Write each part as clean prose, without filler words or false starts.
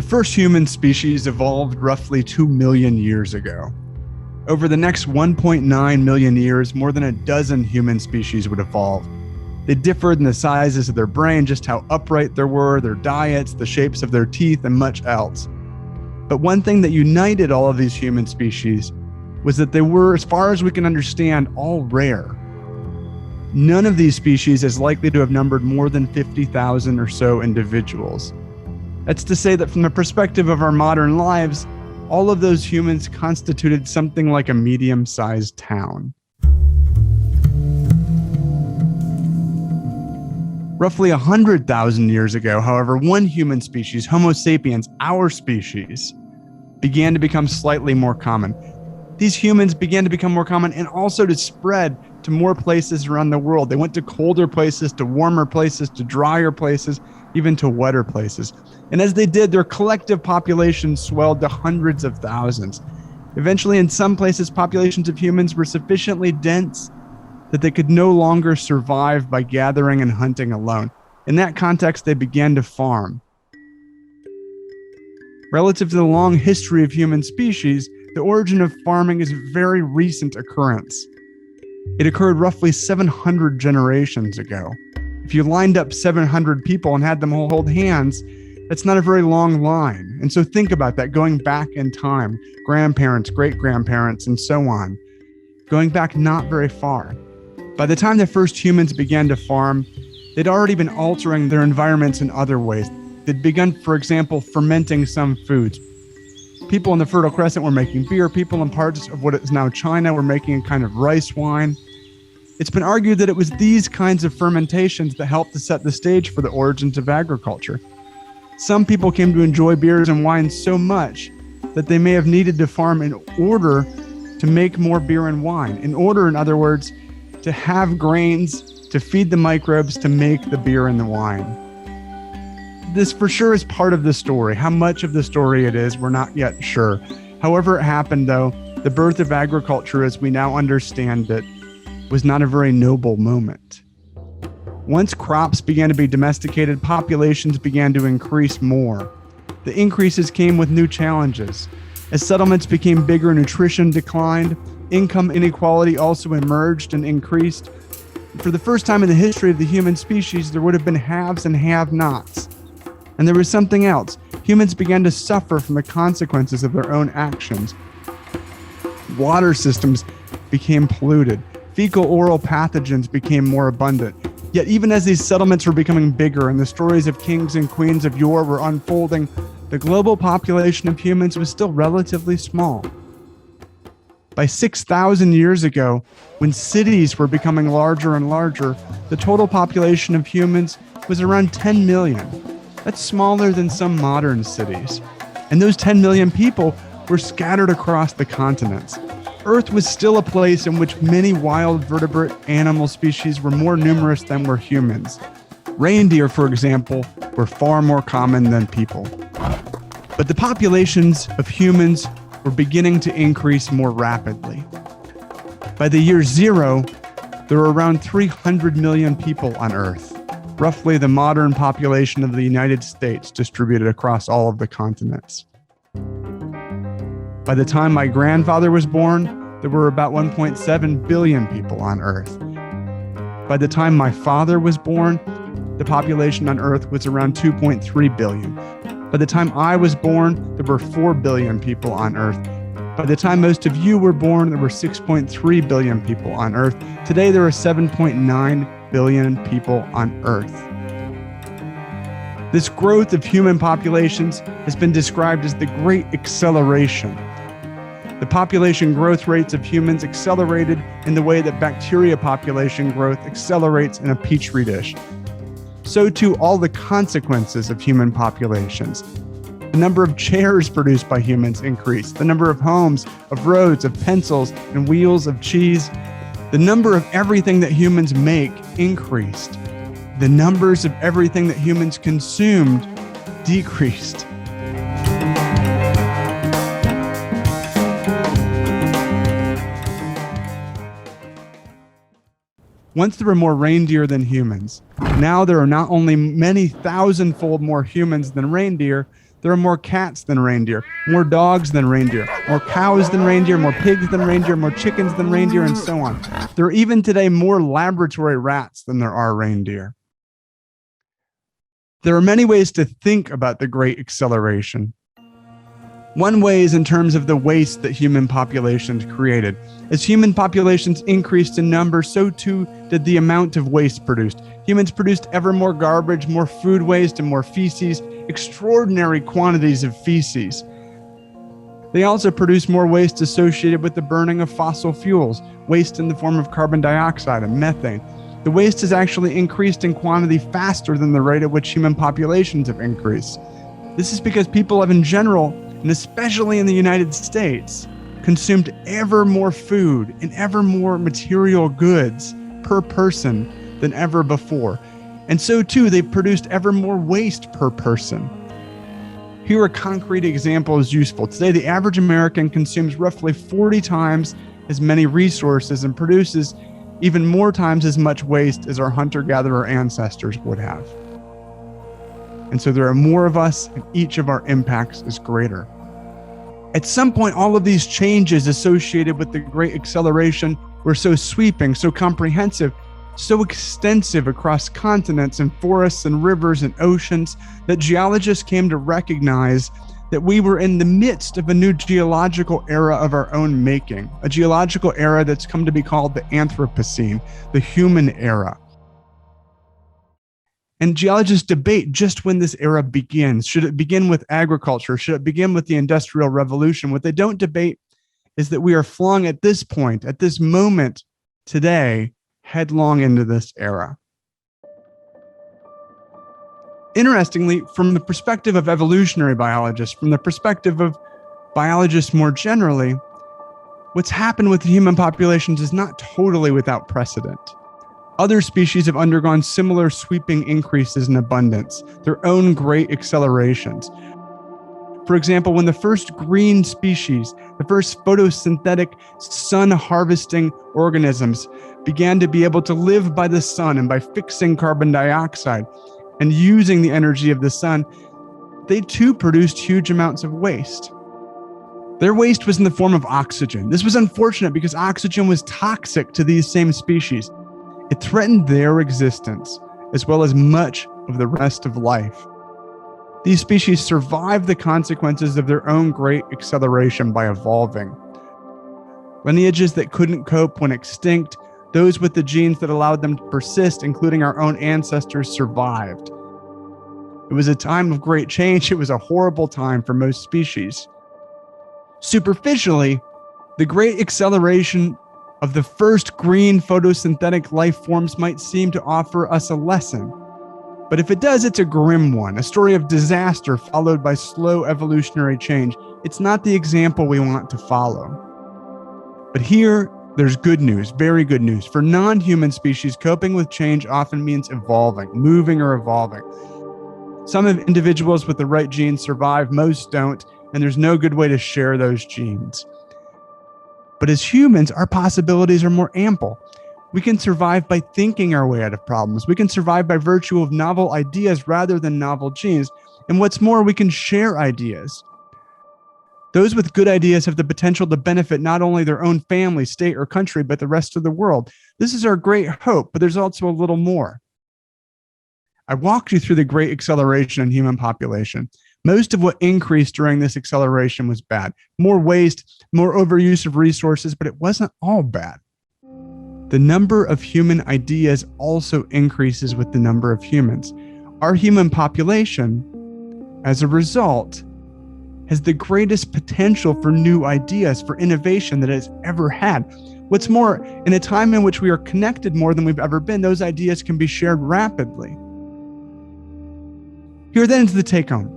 first human species evolved roughly 2 million years ago. Over the next 1.9 million years, more than a dozen human species would evolve. They differed in the sizes of their brain, just how upright they were, their diets, the shapes of their teeth, and much else. But one thing that united all of these human species was that they were, as far as we can understand, all rare. None of these species is likely to have numbered more than 50,000 or so individuals. That's to say that from the perspective of our modern lives, all of those humans constituted something like a medium-sized town. Roughly 100,000 years ago, however, one human species, Homo sapiens, our species, began to become slightly more common. These humans began to become more common and also to spread to more places around the world. They went to colder places, to warmer places, to drier places, even to wetter places. And as they did, their collective populations swelled to hundreds of thousands. Eventually, in some places, populations of humans were sufficiently dense that they could no longer survive by gathering and hunting alone. In that context, they began to farm. Relative to the long history of human species, the origin of farming is a very recent occurrence. It occurred roughly 700 generations ago. If you lined up 700 people and had them all hold hands, that's not a very long line. And so think about that, going back in time, grandparents, great-grandparents, and so on, going back not very far. By the time the first humans began to farm, they'd already been altering their environments in other ways. They'd begun, for example, fermenting some foods. People in the Fertile Crescent were making beer. People in parts of what is now China were making a kind of rice wine. It's been argued that it was these kinds of fermentations that helped to set the stage for the origins of agriculture. Some people came to enjoy beers and wines so much that they may have needed to farm in order to make more beer and wine. In order, in other words, to have grains, to feed the microbes, to make the beer and the wine. This for sure is part of the story. How much of the story it is, we're not yet sure. However it happened, though, the birth of agriculture as we now understand it was not a very noble moment. Once crops began to be domesticated, populations began to increase more. The increases came with new challenges. As settlements became bigger, nutrition declined, income inequality also emerged and increased. For the first time in the history of the human species, there would have been haves and have-nots. And there was something else. Humans began to suffer from the consequences of their own actions. Water systems became polluted. Fecal-oral pathogens became more abundant. Yet even as these settlements were becoming bigger and the stories of kings and queens of yore were unfolding, the global population of humans was still relatively small. By 6,000 years ago, when cities were becoming larger and larger, the total population of humans was around 10 million. That's smaller than some modern cities. And those 10 million people were scattered across the continents. Earth was still a place in which many wild vertebrate animal species were more numerous than were humans. Reindeer, for example, were far more common than people. But the populations of humans were beginning to increase more rapidly. By the year zero, there were around 300 million people on Earth, roughly the modern population of the United States distributed across all of the continents. By the time my grandfather was born, there were about 1.7 billion people on Earth. By the time my father was born, the population on Earth was around 2.3 billion. By the time I was born, there were 4 billion people on Earth. By the time most of you were born, there were 6.3 billion people on Earth. Today, there are 7.9 billion people on Earth. This growth of human populations has been described as the Great Acceleration. The population growth rates of humans accelerated in the way that bacteria population growth accelerates in a petri dish. So too all the consequences of human populations. The number of chairs produced by humans increased. The number of homes, of roads, of pencils, and wheels of cheese. The number of everything that humans make increased. The numbers of everything that humans consumed decreased. Once there were more reindeer than humans. Now there are not only many thousand-fold more humans than reindeer, There are more cats than reindeer, more dogs than reindeer, more cows than reindeer, more pigs than reindeer, more chickens than reindeer, and so on. There are even today more laboratory rats than there are reindeer. There are many ways to think about the Great Acceleration. One way is in terms of the waste that human populations created. As human populations increased in number, so too did the amount of waste produced. Humans produced ever more garbage, more food waste, and more feces, extraordinary quantities of feces. They also produced more waste associated with the burning of fossil fuels, waste in the form of carbon dioxide and methane. The waste has actually increased in quantity faster than the rate at which human populations have increased. This is because people have in general, and especially in the United States, consumed ever more food and ever more material goods per person than ever before. And so too, they've produced ever more waste per person. Here, a concrete example is useful. Today, the average American consumes roughly 40 times as many resources and produces even more times as much waste as our hunter-gatherer ancestors would have. And so there are more of us, and each of our impacts is greater. At some point, all of these changes associated with the Great Acceleration were so sweeping, so comprehensive, so extensive across continents and forests and rivers and oceans that geologists came to recognize that we were in the midst of a new geological era of our own making, a geological era that's come to be called the Anthropocene, the human era. And geologists debate just when this era begins. Should it begin with agriculture? Should it begin with the Industrial Revolution? What they don't debate is that we are flung at this point, at this moment today, headlong into this era. Interestingly, from the perspective of evolutionary biologists, from the perspective of biologists more generally, what's happened with human populations is not totally without precedent. Other species have undergone similar sweeping increases in abundance, their own great accelerations. For example, when the first green species, the first photosynthetic sun-harvesting organisms began to be able to live by the sun and by fixing carbon dioxide and using the energy of the sun, they too produced huge amounts of waste. Their waste was in the form of oxygen. This was unfortunate because oxygen was toxic to these same species. It threatened their existence, as well as much of the rest of life. These species survived the consequences of their own great acceleration by evolving. Lineages that couldn't cope went extinct. Those with the genes that allowed them to persist, including our own ancestors, survived. It was a time of great change. It was a horrible time for most species. Superficially, the great acceleration of the first green photosynthetic life forms might seem to offer us a lesson. But if it does, it's a grim one, a story of disaster followed by slow evolutionary change. It's not the example we want to follow. But here, there's good news, very good news. For non-human species, coping with change often means evolving, moving or evolving. Some individuals with the right genes survive, most don't, and there's no good way to share those genes. But as humans, our possibilities are more ample. We can survive by thinking our way out of problems. We can survive by virtue of novel ideas rather than novel genes. And what's more, we can share ideas. Those with good ideas have the potential to benefit not only their own family, state, or country, but the rest of the world. This is our great hope, but there's also a little more. I walked you through the great acceleration in human population. Most of what increased during this acceleration was bad. More waste, more overuse of resources, but it wasn't all bad. The number of human ideas also increases with the number of humans. Our human population, as a result, has the greatest potential for new ideas, for innovation that it has ever had. What's more, in a time in which we are connected more than we've ever been, those ideas can be shared rapidly. Here then is the take-home.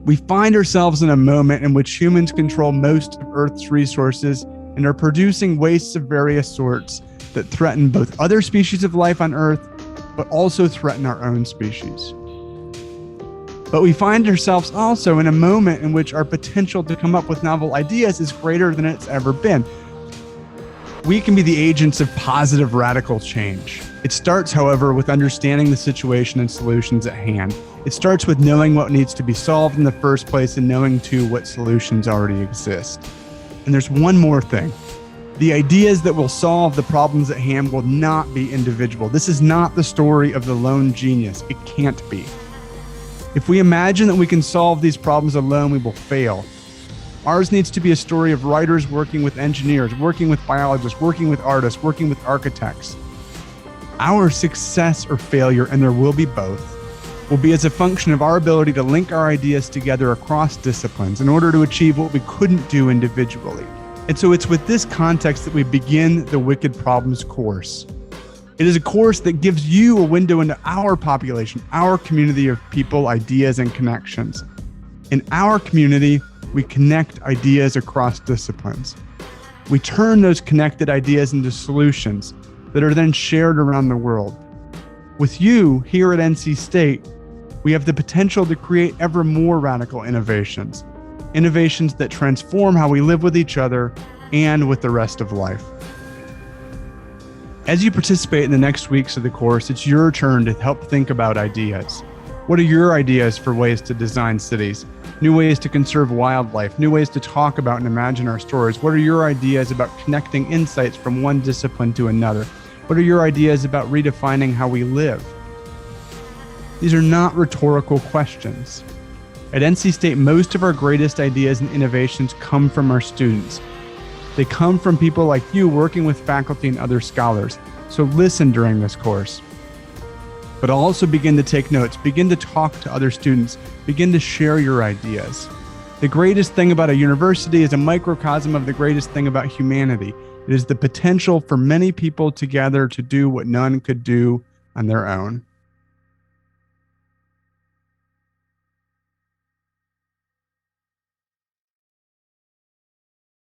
We find ourselves in a moment in which humans control most of Earth's resources and are producing wastes of various sorts that threaten both other species of life on Earth, but also threaten our own species. But we find ourselves also in a moment in which our potential to come up with novel ideas is greater than it's ever been. We can be the agents of positive radical change. It starts, however, with understanding the situation and solutions at hand. It starts with knowing what needs to be solved in the first place and knowing, too, what solutions already exist. And there's one more thing. The ideas that will solve the problems at hand will not be individual. This is not the story of the lone genius. It can't be. If we imagine that we can solve these problems alone, we will fail. Ours needs to be a story of writers working with engineers, working with biologists, working with artists, working with architects. Our success or failure, and there will be both, will be as a function of our ability to link our ideas together across disciplines in order to achieve what we couldn't do individually. And so it's with this context that we begin the Wicked Problems course. It is a course that gives you a window into our population, our community of people, ideas, and connections. In our community, we connect ideas across disciplines. We turn those connected ideas into solutions that are then shared around the world. With you here at NC State, we have the potential to create ever more radical innovations that transform how we live with each other and with the rest of life. As you participate in the next weeks of the course, it's your turn to help think about ideas. What are your ideas for ways to design cities? New ways to conserve wildlife, new ways to talk about and imagine our stories? What are your ideas about connecting insights from one discipline to another? What are your ideas about redefining how we live? These are not rhetorical questions. At NC State, most of our greatest ideas and innovations come from our students. They come from people like you working with faculty and other scholars. So listen during this course. But also begin to take notes, begin to talk to other students, begin to share your ideas. The greatest thing about a university is a microcosm of the greatest thing about humanity. It is the potential for many people together to do what none could do on their own.